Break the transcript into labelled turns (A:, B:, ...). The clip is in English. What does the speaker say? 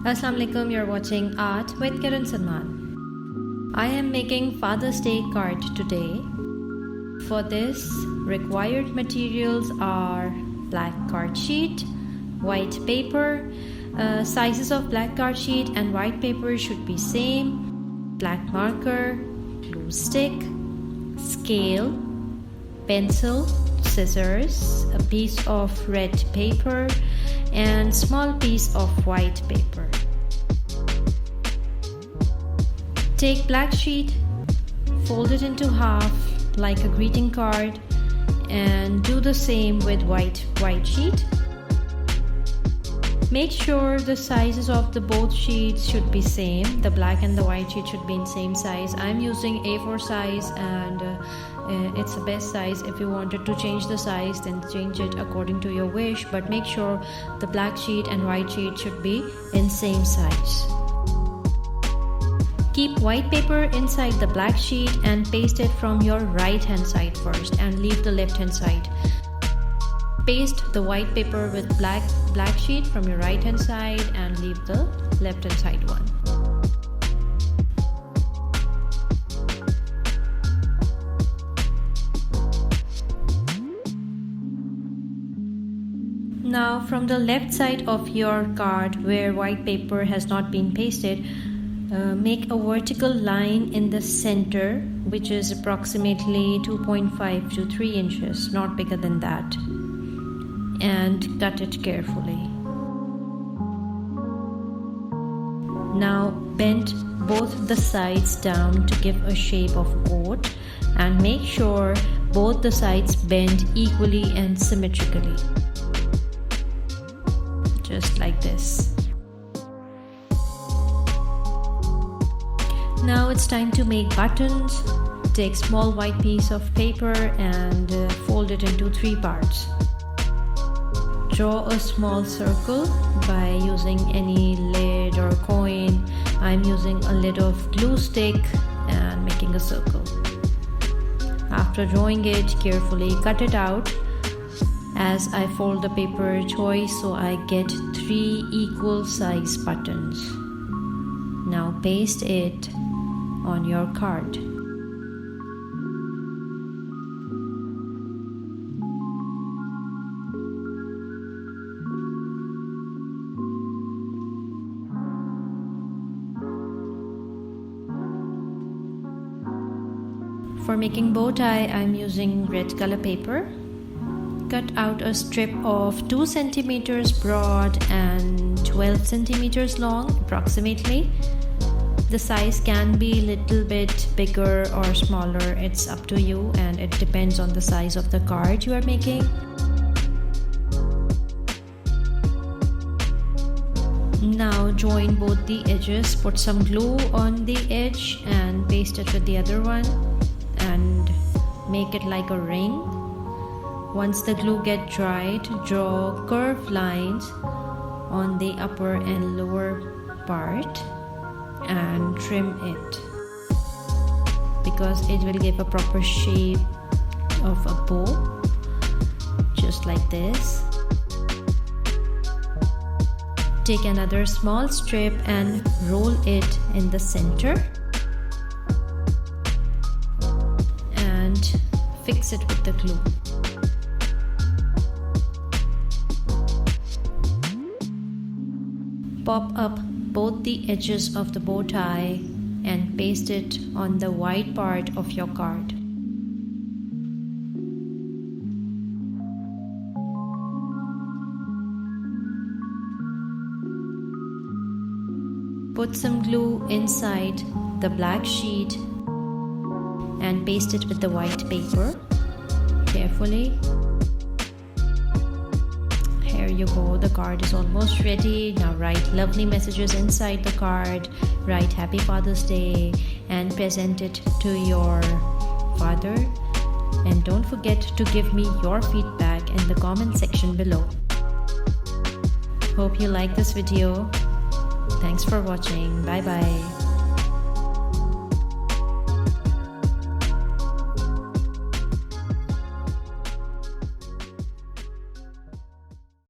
A: Assalamu alaikum, you're watching Art with Kiran Salman. I am making Father's Day card today. For this, required materials are black card sheet, white paper. Sizes of black card sheet and white paper should be same. Black marker, glue stick, scale, pencil, scissors, a piece of red paper and small piece of white paper. Take black sheet, fold it into half like a greeting card and do the same with white sheet. Make sure the sizes of the both sheets should be same. The black and the white sheet should be in same size. I'm using A4 size and it's the best size. If you wanted to change the size, then change it according to your wish, but make sure the black sheet and white sheet should be in same size. Keep white paper inside the black sheet and paste it from your right hand side first and leave the left hand side. Paste the white paper with black sheet from your right hand side and leave the left hand side one. Now from the left side of your card where white paper has not been pasted, make a vertical line in the center which is approximately 2.5 to 3 inches, not bigger than that, and cut it carefully. Now bend both the sides down to give a shape of goat and make sure both the sides bend equally and symmetrically. Just like this. Now it's time to make buttons. Take small white piece of paper and fold it into 3 parts. Draw a small circle by using any lid or coin. I'm using a lid of glue stick and making a circle. After drawing it, carefully cut it out as I fold the paper twice so I get 3 equal size buttons. Now paste it on your card. For making bow tie, I'm using red color paper. Cut out a strip of 2 centimeters broad and 12 centimeters long approximately. The size can be a little bit bigger or smaller, it's up to you and it depends on the size of the card you are making. Now join both the edges, put some glue on the edge and paste it with the other one and make it like a ring. Once the glue gets dried, draw curved lines on the upper and lower part and trim it because it will give a proper shape of a bow, just like this. Take another small strip and roll it in the center and fix it with the glue. Pop up both the edges of the bow tie and paste it on the white part of your card. Put some glue inside the black sheet and paste it with the white paper carefully. Here you go, the card is almost ready. Now write lovely messages inside the card, write Happy Father's Day and present it to your father. And don't forget to give me your feedback in the comment section below. Hope you like this video. Thanks for watching. Bye bye.